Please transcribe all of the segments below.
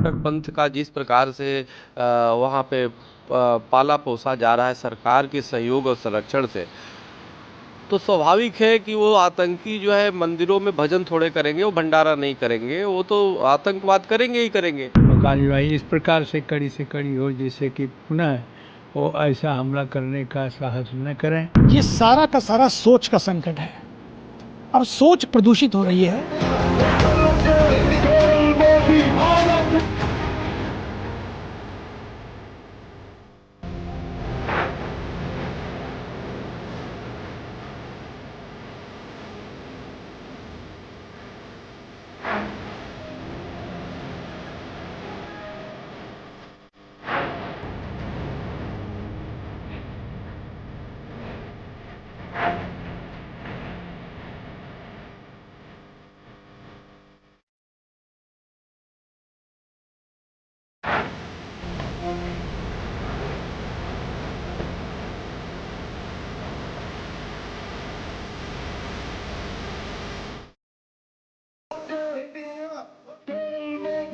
पंथ का जिस प्रकार से वहाँ पे पाला पोसा जा रहा है सरकार के सहयोग और संरक्षण से, तो स्वाभाविक है कि वो आतंकी जो है मंदिरों में भजन थोड़े करेंगे, वो भंडारा नहीं करेंगे, वो तो आतंकवाद करेंगे ही करेंगे। कार्यवाही इस प्रकार से कड़ी हो जिससे कि पुनः वो ऐसा हमला करने का साहस न करें। ये सारा का सारा सोच का संकट है और सोच प्रदूषित हो रही है।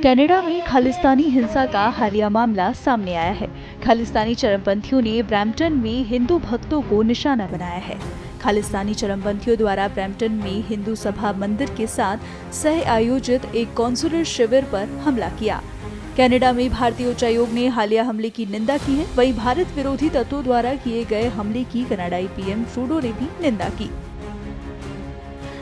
कनाडा में खालिस्तानी हिंसा का हालिया मामला सामने आया है। खालिस्तानी चरमपंथियों ने ब्रैम्पटन में हिंदू भक्तों को निशाना बनाया है। खालिस्तानी चरमपंथियों द्वारा ब्रैम्पटन में हिंदू सभा मंदिर के साथ सह आयोजित एक कॉन्सुलर शिविर पर हमला किया। कनाडा में भारतीय उच्चायोग ने हालिया हमले की निंदा की है। वहीं भारत विरोधी तत्वों द्वारा किए गए हमले की कनाडाई पीएम ट्रूडो ने भी निंदा की,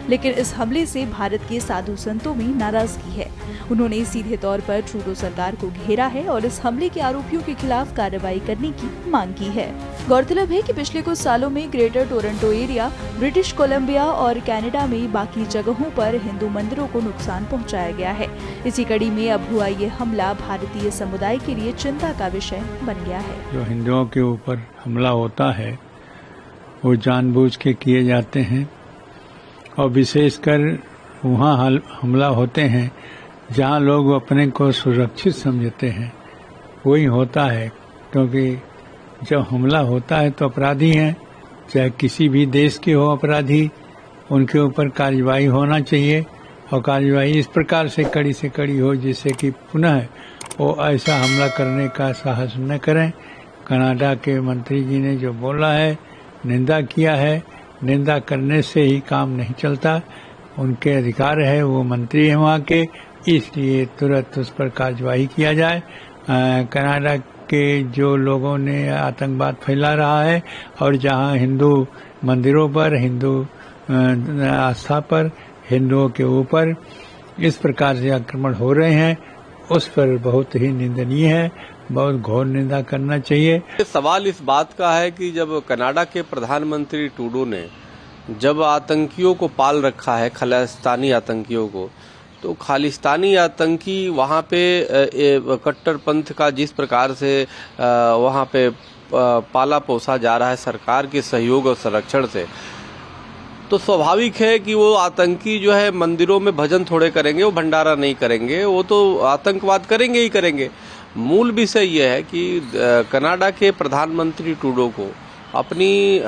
लेकिन इस हमले से भारत के साधु संतों में नाराजगी है। उन्होंने सीधे तौर पर ट्रूडो सरकार को घेरा है और इस हमले के आरोपियों के खिलाफ कार्रवाई करने की मांग की है। गौरतलब है कि पिछले कुछ सालों में greater Toronto area, British Columbia और कनाडा में बाकी जगहों पर हिंदू मंदिरों को नुकसान पहुंचाया गया है। इसी कड़ी में अब हुआ ये हमला भारतीय समुदाय के लिए चिंता का विषय बन गया है। जो हिंदुओं के ऊपर हमला होता है वो जानबूझ के किए जाते हैं और विशेषकर वहाँ हमला होते हैं जहाँ लोग अपने को सुरक्षित समझते हैं, वही होता है। क्योंकि जब हमला होता है तो अपराधी हैं, चाहे किसी भी देश के हो अपराधी, उनके ऊपर कार्रवाई होना चाहिए और कार्रवाई इस प्रकार से कड़ी हो जिससे कि पुनः वो ऐसा हमला करने का साहस न करें। कनाडा के मंत्री जी ने जो बोला है, निंदा किया है, निंदा करने से ही काम नहीं चलता। उनके अधिकार है, वो मंत्री हैं वहाँ के, इसलिए तुरंत उस पर कार्रवाई किया जाए। कनाडा के जो लोगों ने आतंकवाद फैला रहा है और जहाँ हिंदू मंदिरों पर, हिंदू आस्था पर, हिंदुओं के ऊपर इस प्रकार से आक्रमण हो रहे हैं, उस पर बहुत ही निंदनीय है, बहुत घोर निंदा करना चाहिए। सवाल इस बात का है कि जब कनाडा के प्रधानमंत्री ट्रूडो ने जब आतंकियों को पाल रखा है, खालिस्तानी आतंकियों को, तो खालिस्तानी आतंकी वहाँ पे कट्टरपंथ का जिस प्रकार से वहाँ पे पाला पोसा जा रहा है सरकार के सहयोग और संरक्षण से, तो स्वाभाविक है कि वो आतंकी जो है मंदिरों में भजन थोड़े करेंगे, वो भंडारा नहीं करेंगे, वो तो आतंकवाद करेंगे ही करेंगे। मूल विषय यह है कि कनाडा के प्रधानमंत्री ट्रूडो को अपनी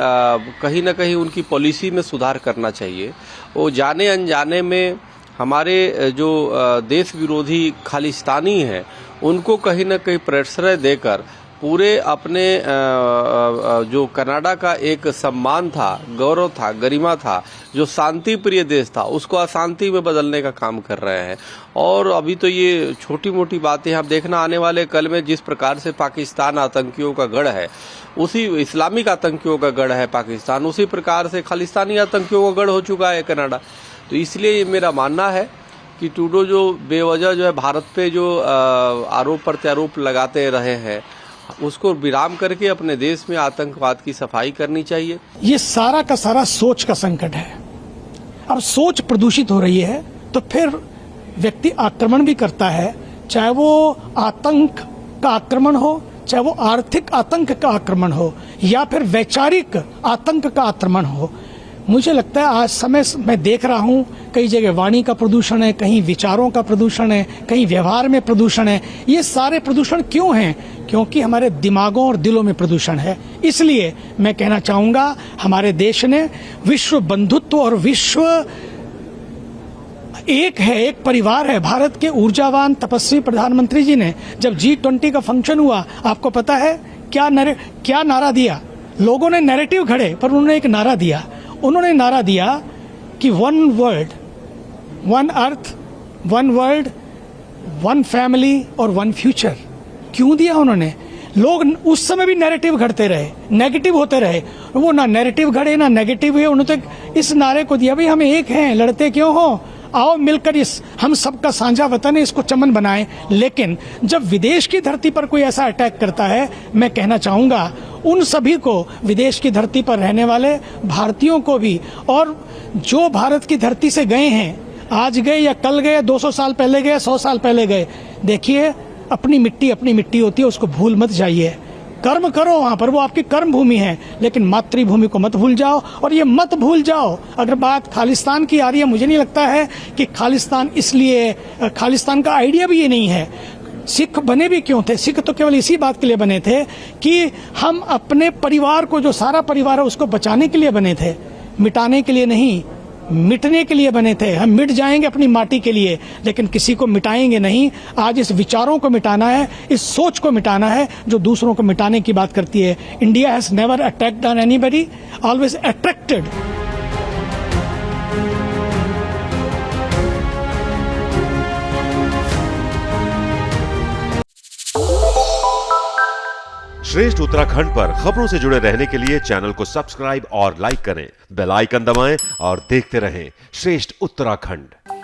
कहीं न कहीं उनकी पॉलिसी में सुधार करना चाहिए। वो जाने अनजाने में हमारे जो देश विरोधी खालिस्तानी हैं उनको कहीं न कहीं प्रश्रय देकर पूरे अपने जो कनाडा का एक सम्मान था, गौरव था, गरिमा था, जो शांति प्रिय देश था, उसको अशांति में बदलने का काम कर रहे हैं। और अभी तो ये छोटी मोटी बातें आप देखना, आने वाले कल में जिस प्रकार से पाकिस्तान आतंकियों का गढ़ है, उसी इस्लामिक आतंकियों का गढ़ है पाकिस्तान, उसी प्रकार से खालिस्तानी आतंकियों का गढ़ हो चुका है कनाडा। तो इसलिए ये मेरा मानना है कि ट्रूडो जो बेवजह जो है भारत पे जो आरोप प्रत्यारोप लगाते रहे हैं, उसको विराम करके अपने देश में आतंकवाद की सफाई करनी चाहिए। ये सारा का सारा सोच का संकट है और सोच प्रदूषित हो रही है, तो फिर व्यक्ति आक्रमण भी करता है, चाहे वो आतंक का आक्रमण हो, चाहे वो आर्थिक आतंक का आक्रमण हो, या फिर वैचारिक आतंक का आक्रमण हो। मुझे लगता है आज समय मैं देख रहा हूँ कई जगह वाणी का प्रदूषण है, कहीं विचारों का प्रदूषण है, कहीं व्यवहार में प्रदूषण है। ये सारे प्रदूषण क्यों हैं? क्योंकि हमारे दिमागों और दिलों में प्रदूषण है। इसलिए मैं कहना चाहूँगा, हमारे देश ने विश्व बंधुत्व और विश्व एक है, एक परिवार है। भारत के ऊर्जावान तपस्वी प्रधानमंत्री जी ने जब G20 का फंक्शन हुआ, आपको पता है क्या नारा दिया? लोगों ने नैरेटिव घड़े, पर उन्होंने एक नारा दिया। उन्होंने नारा दिया कि one world, one earth, one world, one family और वन फ्यूचर। क्यों दिया उन्होंने? लोग उस समय भी नैरेटिव घड़ते रहे, नेगेटिव होते रहे। वो ना नैरेटिव घड़े ना नेगेटिव हुए, उन्होंने तो इस नारे को दिया, भाई हम एक हैं, लड़ते क्यों हो, आओ मिलकर इस हम सबका साझा वतन है, इसको चमन बनाएं। लेकिन जब विदेश की धरती पर कोई ऐसा अटैक करता है, मैं कहना चाहूंगा उन सभी को, विदेश की धरती पर रहने वाले भारतीयों को भी, और जो भारत की धरती से गए हैं, आज गए या कल गए, 200 साल पहले गए, 100 साल पहले गए, देखिए अपनी मिट्टी होती है, उसको भूल मत जाइए। कर्म करो वहां पर, वो आपकी कर्म भूमि है, लेकिन मातृभूमि को मत भूल जाओ। और ये मत भूल जाओ, अगर बात खालिस्तान की आ रही है, मुझे नहीं लगता है कि खालिस्तान, इसलिए खालिस्तान का आइडिया भी ये नहीं है। सिख बने भी क्यों थे? सिख तो केवल इसी बात के लिए बने थे कि हम अपने परिवार को, जो सारा परिवार है, उसको बचाने के लिए बने थे, मिटाने के लिए नहीं, मिटने के लिए बने थे। हम मिट जाएंगे अपनी माटी के लिए, लेकिन किसी को मिटाएंगे नहीं। आज इस विचारों को मिटाना है, इस सोच को मिटाना है जो दूसरों को मिटाने की बात करती है। India has never attacked on anybody, always attracted. श्रेष्ठ उत्तराखंड पर खबरों से जुड़े रहने के लिए चैनल को सब्सक्राइब और लाइक करें, बेल आइकन दबाएं और देखते रहें श्रेष्ठ उत्तराखंड।